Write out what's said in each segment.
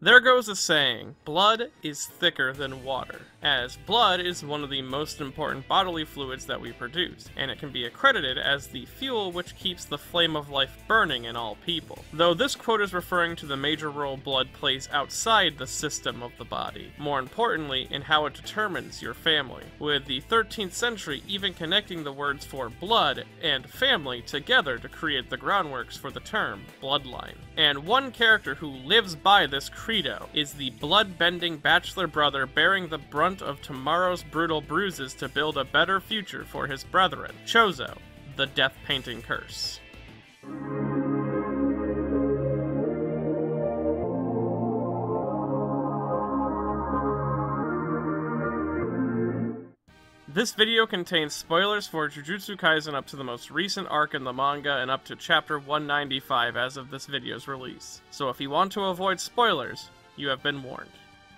There goes a saying, blood is thicker than water, as blood is one of the most important bodily fluids that we produce, and it can be accredited as the fuel which keeps the flame of life burning in all people. Though this quote is referring to the major role blood plays outside the system of the body, more importantly in how it determines your family, with the 13th century even connecting the words for blood and family together to create the groundworks for the term bloodline. And one character who lives by this credo is the blood-bending bachelor brother bearing the brunt of tomorrow's brutal bruises to build a better future for his brethren, Choso, the death painting curse. This video contains spoilers for Jujutsu Kaisen up to the most recent arc in the manga and up to chapter 195 as of this video's release. So if you want to avoid spoilers, you have been warned.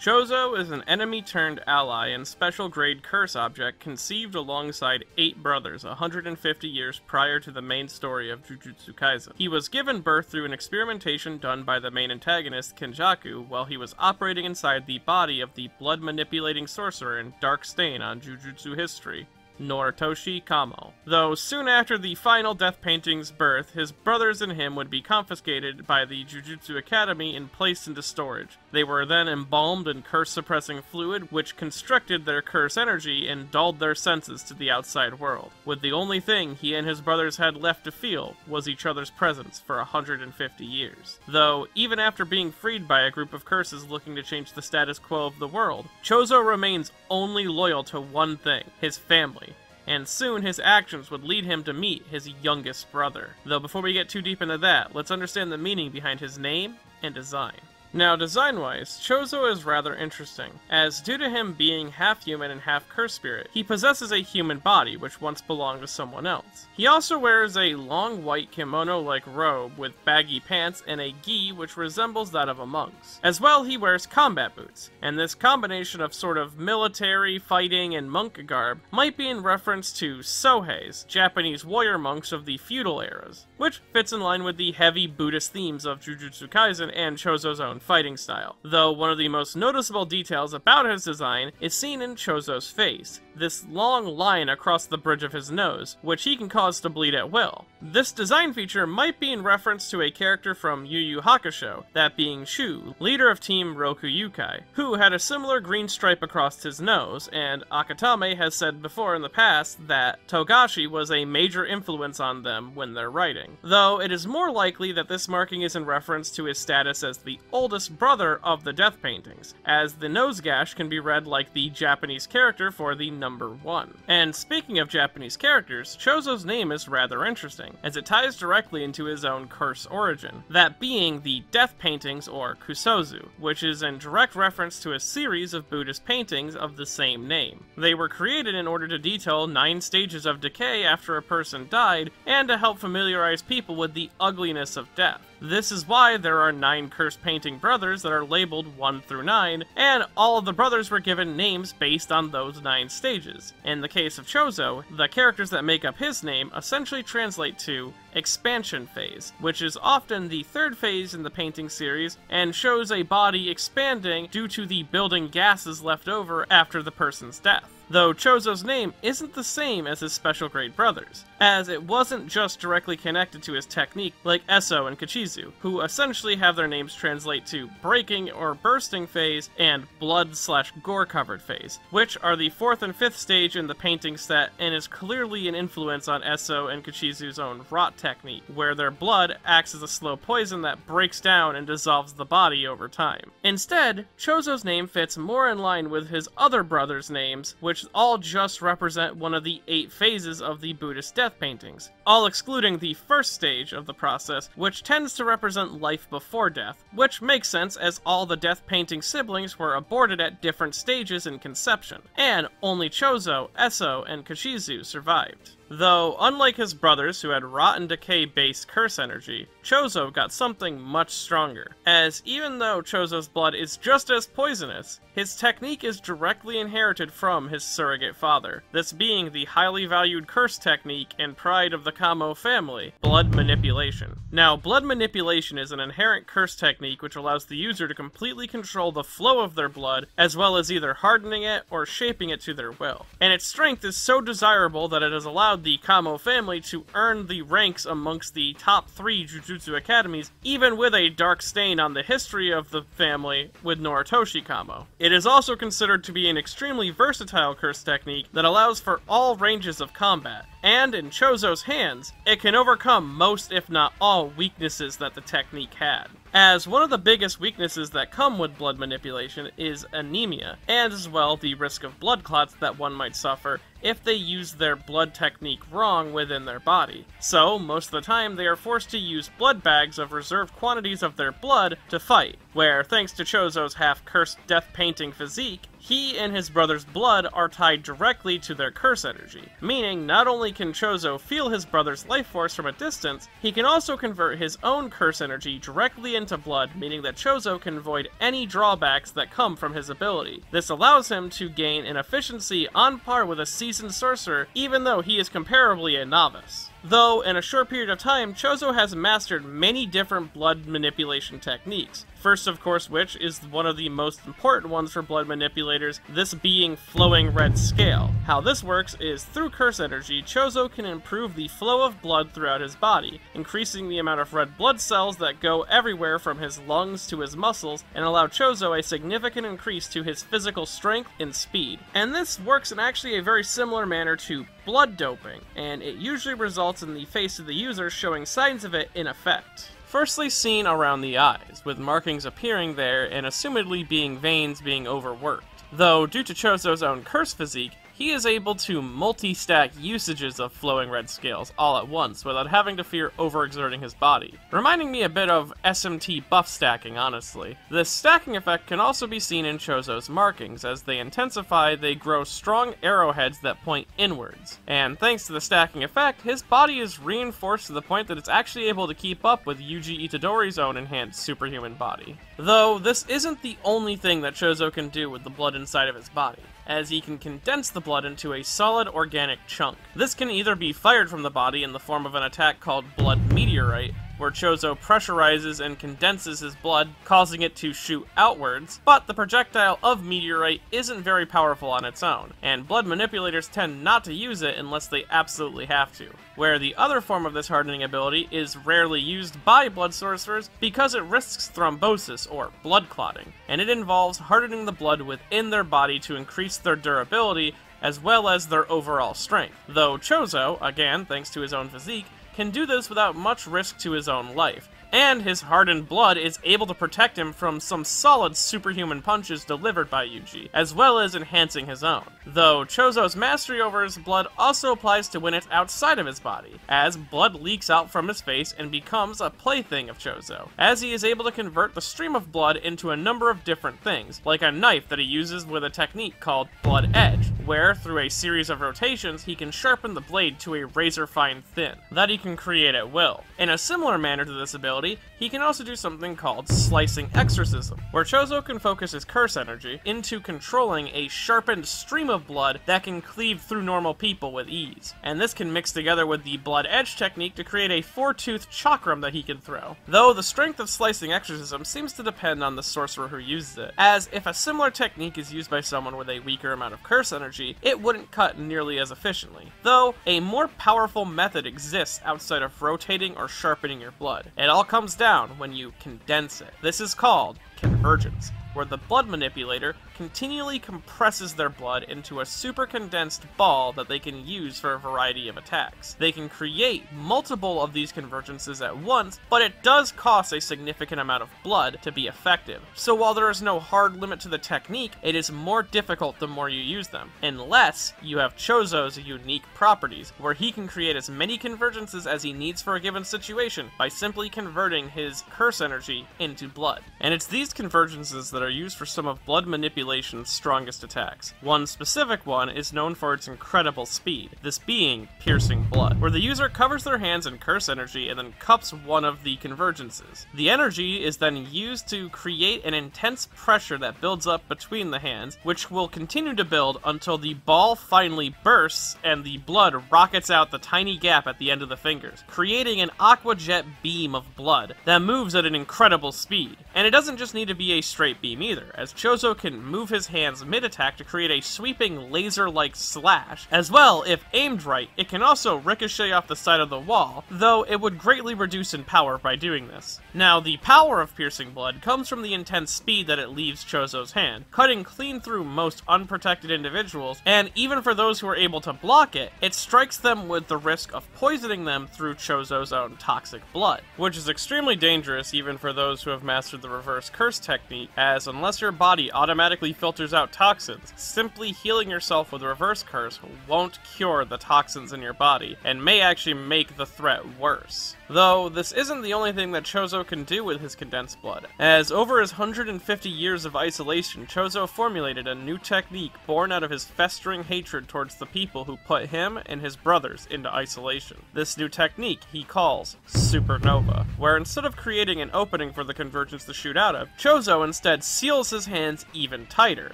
Choso is an enemy-turned-ally and special-grade curse object conceived alongside 8 brothers 150 years prior to the main story of Jujutsu Kaisen. He was given birth through an experimentation done by the main antagonist, Kenjaku, while he was operating inside the body of the blood-manipulating sorcerer and dark stain on Jujutsu history, Noritoshi Kamo. Though soon after the final death painting's birth, his brothers and him would be confiscated by the Jujutsu Academy and placed into storage. They were then embalmed in curse-suppressing fluid, which constricted their curse energy and dulled their senses to the outside world, with the only thing he and his brothers had left to feel was each other's presence for 150 years. Though, even after being freed by a group of curses looking to change the status quo of the world, Choso remains only loyal to one thing, his family. And soon his actions would lead him to meet his youngest brother. Though before we get too deep into that, let's understand the meaning behind his name and design. Now, design-wise, Choso is rather interesting, as due to him being half human and half curse spirit, he possesses a human body which once belonged to someone else. He also wears a long white kimono-like robe with baggy pants and a gi which resembles that of a monk's. As well, he wears combat boots, and this combination of sort of military, fighting, and monk garb might be in reference to Soheis, Japanese warrior monks of the feudal eras, which fits in line with the heavy Buddhist themes of Jujutsu Kaisen and Choso's own fighting style. Though one of the most noticeable details about his design is seen in Choso's face, this long line across the bridge of his nose, which he can cause to bleed at will. This design feature might be in reference to a character from Yu Yu Hakusho, that being Shu, leader of Team Rokuyukai, who had a similar green stripe across his nose, and Akatame has said before in the past that Togashi was a major influence on them when they're writing. Though it is more likely that this marking is in reference to his status as the oldest brother of the death paintings, as the nose gash can be read like the Japanese character for the number 1. And speaking of Japanese characters, Choso's name is rather interesting, as it ties directly into his own curse origin, that being the death paintings or kusozu, which is in direct reference to a series of Buddhist paintings of the same name. They were created in order to detail 9 stages of decay after a person died, and to help familiarize people with the ugliness of death. This is why there are 9 curse painting brothers that are labeled 1 through 9, and all of the brothers were given names based on those 9 stages. In the case of Choso, the characters that make up his name essentially translate to expansion phase, which is often the 3rd phase in the painting series and shows a body expanding due to the building gases left over after the person's death. Though Choso's name isn't the same as his special grade brothers, as it wasn't just directly connected to his technique like Eso and Kachizu, who essentially have their names translate to breaking or bursting phase and blood/gore covered phase, which are the 4th and 5th stage in the painting set and is clearly an influence on Eso and Kachizu's own rot technique, where their blood acts as a slow poison that breaks down and dissolves the body over time. Instead, Choso's name fits more in line with his other brothers' names, which all just represent one of the 8 phases of the Buddhist death paintings, all excluding the 1st stage of the process, which tends to represent life before death, which makes sense as all the death painting siblings were aborted at different stages in conception, and only Choso, Eso, and Kachizu survived. Though, unlike his brothers who had rot and decay-based curse energy, Choso got something much stronger, as even though Choso's blood is just as poisonous, his technique is directly inherited from his surrogate father, this being the highly valued curse technique and pride of the Kamo family, blood manipulation. Now, blood manipulation is an inherent curse technique which allows the user to completely control the flow of their blood, as well as either hardening it or shaping it to their will. And its strength is so desirable that it has allowed the Kamo family to earn the ranks amongst the top 3 Jujutsu academies, even with a dark stain on the history of the family with Noritoshi Kamo. It is also considered to be an extremely versatile curse technique that allows for all ranges of combat, and in Choso's hands, it can overcome most if not all weaknesses that the technique had. As one of the biggest weaknesses that come with blood manipulation is anemia, and as well the risk of blood clots that one might suffer if they use their blood technique wrong within their body. So, most of the time they are forced to use blood bags of reserved quantities of their blood to fight, where thanks to Choso's half-cursed death-painting physique, he and his brother's blood are tied directly to their curse energy, meaning not only can Choso feel his brother's life force from a distance, he can also convert his own curse energy directly into blood, meaning that Choso can avoid any drawbacks that come from his ability. This allows him to gain an efficiency on par with a seasoned sorcerer, even though he is comparably a novice. Though, in a short period of time, Choso has mastered many different blood manipulation techniques. First, of course, which is one of the most important ones for blood manipulators, this being flowing red scale. How this works is, through curse energy, Choso can improve the flow of blood throughout his body, increasing the amount of red blood cells that go everywhere from his lungs to his muscles, and allow Choso a significant increase to his physical strength and speed. And this works in actually a very similar manner to blood doping, and it usually results in the face of the user showing signs of it in effect. Firstly seen around the eyes, with markings appearing there and assumedly being veins being overworked. Though, due to Choso's own curse physique, he is able to multi-stack usages of flowing red scales all at once without having to fear overexerting his body. Reminding me a bit of SMT buff stacking, honestly. This stacking effect can also be seen in Choso's markings. As they intensify, they grow strong arrowheads that point inwards. And thanks to the stacking effect, his body is reinforced to the point that it's actually able to keep up with Yuji Itadori's own enhanced superhuman body. Though, this isn't the only thing that Choso can do with the blood inside of his body, as he can condense the blood into a solid organic chunk. This can either be fired from the body in the form of an attack called Blood Meteorite, where Choso pressurizes and condenses his blood, causing it to shoot outwards, but the projectile of Meteorite isn't very powerful on its own, and blood manipulators tend not to use it unless they absolutely have to. Where the other form of this hardening ability is rarely used by blood sorcerers because it risks thrombosis, or blood clotting, and it involves hardening the blood within their body to increase their durability as well as their overall strength. Though Choso, again thanks to his own physique, can do this without much risk to his own life, and his hardened blood is able to protect him from some solid superhuman punches delivered by Yuji, as well as enhancing his own. Though Choso's mastery over his blood also applies to when it's outside of his body, as blood leaks out from his face and becomes a plaything of Choso, as he is able to convert the stream of blood into a number of different things, like a knife that he uses with a technique called Blood Edge, where through a series of rotations he can sharpen the blade to a razor-fine thin, that he can create at will. In a similar manner to this ability, he can also do something called Slicing Exorcism, where Choso can focus his curse energy into controlling a sharpened stream of blood that can cleave through normal people with ease. And this can mix together with the Blood Edge technique to create a 4-toothed chakram that he can throw. Though the strength of Slicing Exorcism seems to depend on the sorcerer who uses it, as if a similar technique is used by someone with a weaker amount of curse energy, it wouldn't cut nearly as efficiently. Though, a more powerful method exists outside of rotating or sharpening your blood. It all comes down when you condense it. This is called convergence, where the blood manipulator continually compresses their blood into a super condensed ball that they can use for a variety of attacks. They can create multiple of these convergences at once, but it does cost a significant amount of blood to be effective. So while there is no hard limit to the technique, it is more difficult the more you use them, unless you have Choso's unique properties, where he can create as many convergences as he needs for a given situation by simply converting his curse energy into blood. And it's these convergences that that are used for some of blood manipulation's strongest attacks. One specific one is known for its incredible speed, this being Piercing Blood, where the user covers their hands in curse energy and then cups one of the convergences. The energy is then used to create an intense pressure that builds up between the hands, which will continue to build until the ball finally bursts and the blood rockets out the tiny gap at the end of the fingers, creating an aqua jet beam of blood that moves at an incredible speed. And it doesn't just need to be a straight beam either, as Choso can move his hands mid-attack to create a sweeping laser-like slash. As well, if aimed right, it can also ricochet off the side of the wall, though it would greatly reduce in power by doing this. Now, the power of Piercing Blood comes from the intense speed that it leaves Choso's hand, cutting clean through most unprotected individuals, and even for those who are able to block it, it strikes them with the risk of poisoning them through Choso's own toxic blood, which is extremely dangerous even for those who have mastered the reverse curse technique, as unless your body automatically filters out toxins, simply healing yourself with reverse curse won't cure the toxins in your body, and may actually make the threat worse. Though, this isn't the only thing that Choso can do with his condensed blood, as over his 150 years of isolation, Choso formulated a new technique born out of his festering hatred towards the people who put him and his brothers into isolation. This new technique he calls Supernova, where instead of creating an opening for the convergence to shoot out of, Choso instead seals his hands even tighter.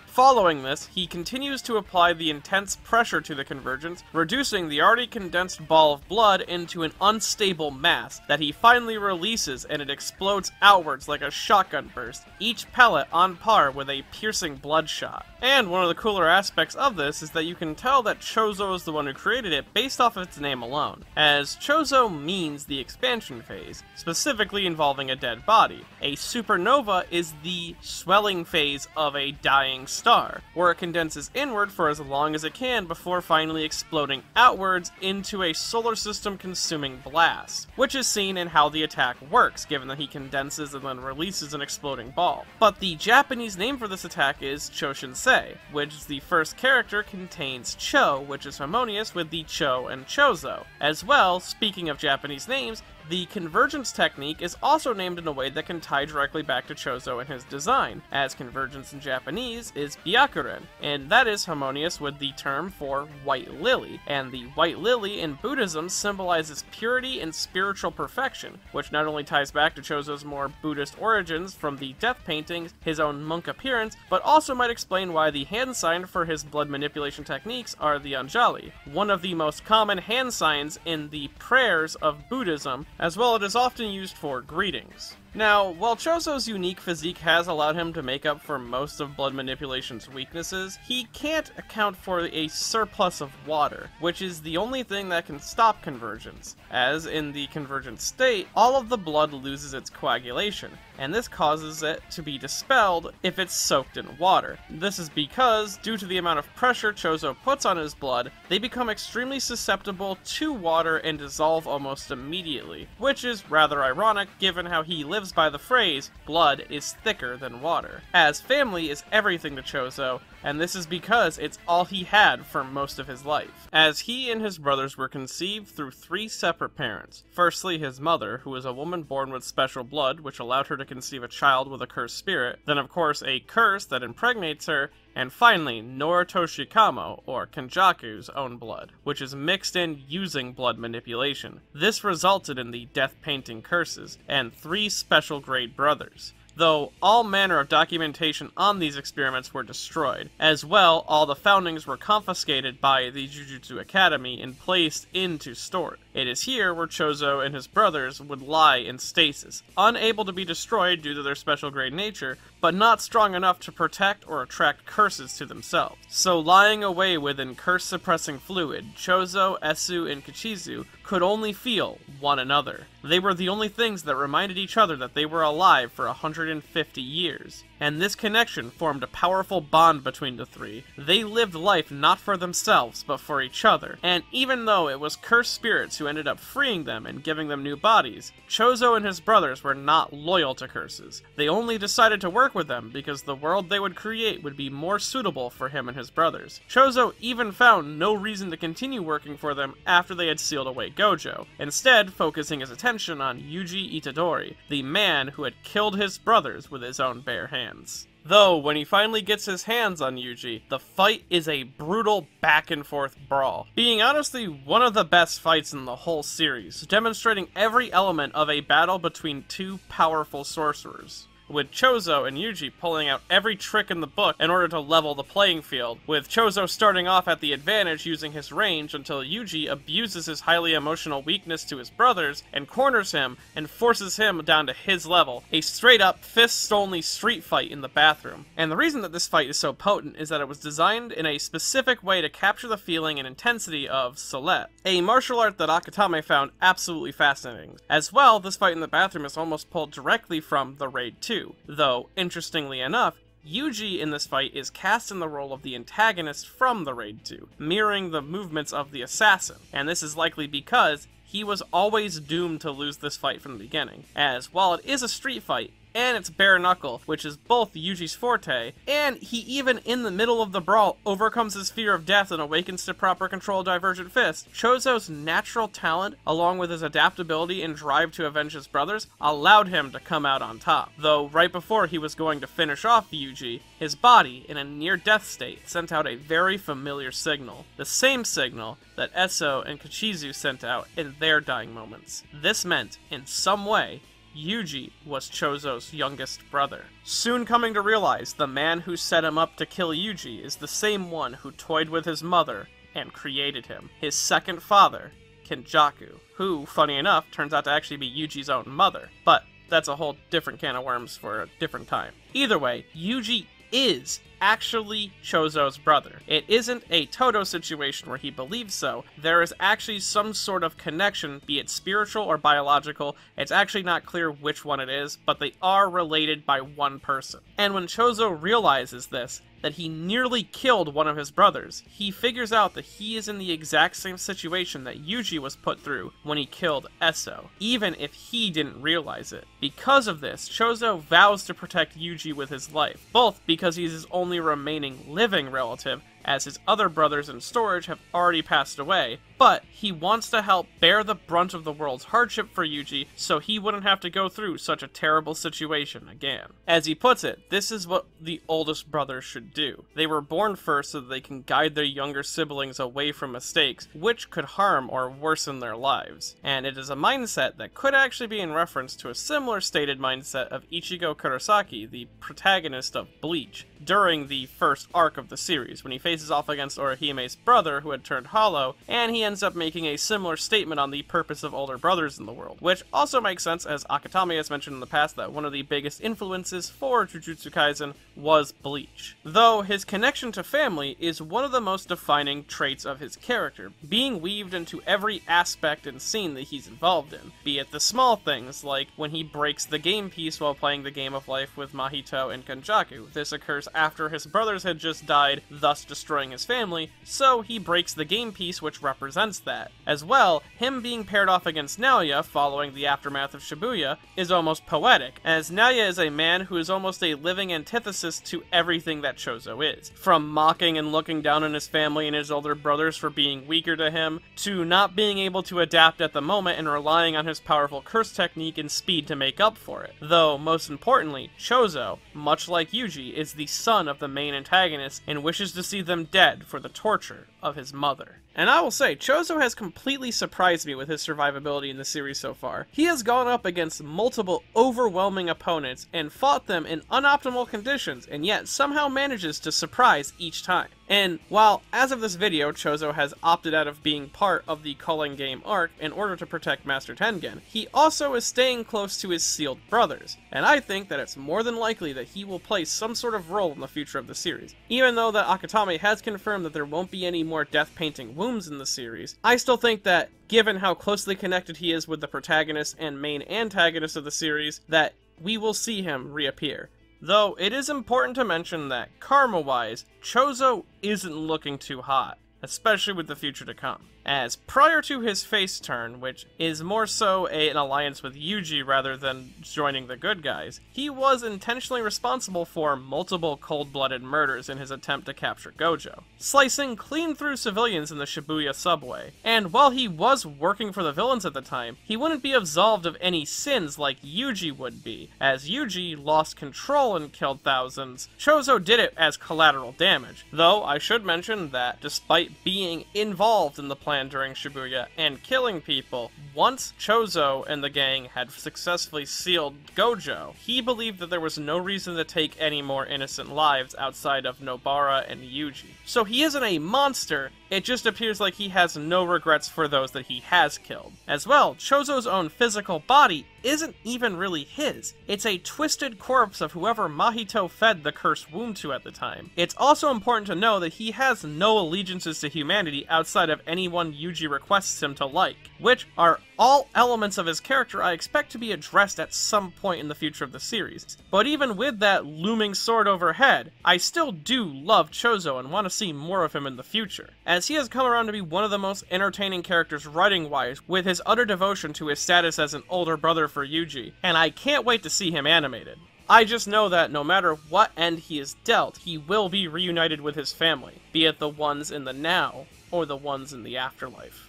Following this, he continues to apply the intense pressure to the convergence, reducing the already condensed ball of blood into an unstable mass that he finally releases, and it explodes outwards like a shotgun burst, each pellet on par with a piercing bloodshot. And one of the cooler aspects of this is that you can tell that Choso is the one who created it based off of its name alone, as Choso means the expansion phase, specifically involving a dead body. A supernova is the swelling phase of a dying star, where it condenses inward for as long as it can before finally exploding outwards into a solar system consuming blast, which is seen in how the attack works, given that he condenses and then releases an exploding ball. But the Japanese name for this attack is Choshinsei, which is the first character contains Cho, which is harmonious with the Cho and Choso. As well, speaking of Japanese names, the convergence technique is also named in a way that can tie directly back to Choso and his design, as convergence in Japanese is Byakuren, and that is harmonious with the term for white lily, and the white lily in Buddhism symbolizes purity and spiritual perfection, which not only ties back to Choso's more Buddhist origins from the death paintings, his own monk appearance, but also might explain why the hand sign for his blood manipulation techniques are the Anjali, one of the most common hand signs in the prayers of Buddhism, as well it is often used for greetings. Now, while Choso's unique physique has allowed him to make up for most of blood manipulation's weaknesses, he can't account for a surplus of water, which is the only thing that can stop convergence, as in the convergent state, all of the blood loses its coagulation, and this causes it to be dispelled if it's soaked in water. This is because, due to the amount of pressure Choso puts on his blood, they become extremely susceptible to water and dissolve almost immediately, which is rather ironic given how he lives by the phrase, blood is thicker than water, as family is everything to Choso, and this is because it's all he had for most of his life, as he and his brothers were conceived through 3 separate parents. Firstly, his mother, who was a woman born with special blood, which allowed her to conceive a child with a cursed spirit, then of course a curse that impregnates her, and finally, Noritoshi Kamo, or Kenjaku's own blood, which is mixed in using blood manipulation. This resulted in the death painting curses, and 3 special grade brothers. Though all manner of documentation on these experiments were destroyed. As well, all the foundings were confiscated by the Jujutsu Academy and placed into storage. It is here where Choso and his brothers would lie in stasis, unable to be destroyed due to their special grade nature, but not strong enough to protect or attract curses to themselves. So lying away within curse-suppressing fluid, Choso, Esu, and Kichizu could only feel one another. They were the only things that reminded each other that they were alive for 150 years. And this connection formed a powerful bond between the 3. They lived life not for themselves, but for each other. And even though it was cursed spirits who ended up freeing them and giving them new bodies, Choso and his brothers were not loyal to curses. They only decided to work with them because the world they would create would be more suitable for him and his brothers. Choso even found no reason to continue working for them after they had sealed away Gojo, instead focusing his attention on Yuji Itadori, the man who had killed his brothers with his own bare hands. Though, when he finally gets his hands on Yuji, the fight is a brutal back-and-forth brawl, being honestly one of the best fights in the whole series, demonstrating every element of a battle between two powerful sorcerers, with Choso and Yuji pulling out every trick in the book in order to level the playing field, with Choso starting off at the advantage using his range until Yuji abuses his highly emotional weakness to his brothers and corners him and forces him down to his level, a straight-up fists-only street fight in the bathroom. And the reason that this fight is so potent is that it was designed in a specific way to capture the feeling and intensity of Solet, a martial art that Akutami found absolutely fascinating. As well, this fight in the bathroom is almost pulled directly from the Raid 2. Though, interestingly enough, Yuji in this fight is cast in the role of the antagonist from the Raid 2, mirroring the movements of the assassin, and this is likely because he was always doomed to lose this fight from the beginning, as while it is a street fight, and it's bare knuckle, which is both Yuji's forte, and he even in the middle of the brawl overcomes his fear of death and awakens to proper control Divergent Fist. Choso's natural talent, along with his adaptability and drive to avenge his brothers, allowed him to come out on top. Though right before he was going to finish off Yuji, his body, in a near-death state, sent out a very familiar signal. The same signal that Eso and Kachizu sent out in their dying moments. This meant, in some way, Yuji was Choso's youngest brother. Soon coming to realize the man who set him up to kill Yuji is the same one who toyed with his mother and created him, his second father, Kenjaku, who, funny enough, turns out to actually be Yuji's own mother. But that's a whole different can of worms for a different time. Either way, Yuji is actually Choso's brother. It isn't a Todo situation where he believes so. There is actually some sort of connection, be it spiritual or biological. It's actually not clear which one it is, but they are related by one person. And when Choso realizes this, that he nearly killed one of his brothers, he figures out that he is in the exact same situation that Yuji was put through when he killed Eso, even if he didn't realize it. Because of this, Choso vows to protect Yuji with his life, both because he's his only remaining living relative, as his other brothers in storage have already passed away, but he wants to help bear the brunt of the world's hardship for Yuji so he wouldn't have to go through such a terrible situation again. As he puts it, this is what the oldest brothers should do. They were born first so that they can guide their younger siblings away from mistakes which could harm or worsen their lives. And it is a mindset that could actually be in reference to a similar stated mindset of Ichigo Kurosaki, the protagonist of Bleach, during the first arc of the series, when he faces off against Orihime's brother who had turned hollow, and he ends up making a similar statement on the purpose of older brothers in the world, which also makes sense as Akutami has mentioned in the past that one of the biggest influences for Jujutsu Kaisen was Bleach. Though his connection to family is one of the most defining traits of his character, being weaved into every aspect and scene that he's involved in, be it the small things like when he breaks the game piece while playing the game of life with Mahito and Kenjaku. This occurs after his brothers had just died, thus destroying his family, so he breaks the game piece which represents that. As well, him being paired off against Naoya following the aftermath of Shibuya is almost poetic, as Naoya is a man who is almost a living antithesis to everything that Choso is. From mocking and looking down on his family and his older brothers for being weaker to him, to not being able to adapt at the moment and relying on his powerful curse technique and speed to make up for it. Though, most importantly, Choso, much like Yuji, is the son of the main antagonist and wishes to see them dead for the torture of his mother. And I will say, Choso has completely surprised me with his survivability in the series so far. He has gone up against multiple overwhelming opponents and fought them in unoptimal conditions, and yet somehow manages to surprise each time. And while, as of this video, Choso has opted out of being part of the Culling Game arc in order to protect Master Tengen, he also is staying close to his sealed brothers, and I think that it's more than likely that he will play some sort of role in the future of the series. Even though that Akutami has confirmed that there won't be any more death painting wounds in the series, I still think that, given how closely connected he is with the protagonist and main antagonist of the series, that we will see him reappear. Though, it is important to mention that, karma-wise, Choso isn't looking too hot, especially with the future to come. as prior to his face turn, which is more so an alliance with Yuji rather than joining the good guys, he was intentionally responsible for multiple cold-blooded murders in his attempt to capture Gojo, slicing clean through civilians in the Shibuya subway. And while he was working for the villains at the time, he wouldn't be absolved of any sins like Yuji would be, as Yuji lost control and killed thousands. Choso did it as collateral damage, though I should mention that despite being involved in the plan during Shibuya and killing people, once Choso and the gang had successfully sealed Gojo, he believed that there was no reason to take any more innocent lives outside of Nobara and Yuji. So he isn't a monster, it just appears like he has no regrets for those that he has killed. As well, Choso's own physical body isn't even really his. It's a twisted corpse of whoever Mahito fed the cursed wound to at the time. It's also important to know that he has no allegiances to humanity outside of anyone Yuji requests him to like, which are all elements of his character I expect to be addressed at some point in the future of the series. But even with that looming sword overhead, I still do love Choso and want to see more of him in the future, as he has come around to be one of the most entertaining characters writing-wise, with his utter devotion to his status as an older brother for Yuji, and I can't wait to see him animated. I just know that no matter what end he is dealt, he will be reunited with his family, be it the ones in the now, or the ones in the afterlife.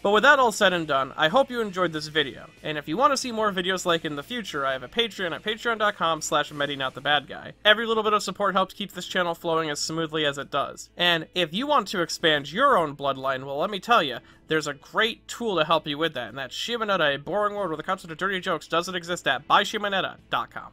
But with that all said and done, I hope you enjoyed this video, and if you want to see more videos like in the future, I have a Patreon at patreon.com/MediNotTheBadGuy. Every little bit of support helps keep this channel flowing as smoothly as it does. And if you want to expand your own bloodline, well, let me tell you, there's a great tool to help you with that, and that's Shimoneta, a boring world with a constant of dirty jokes doesn't exist at BuyShimoneta.com.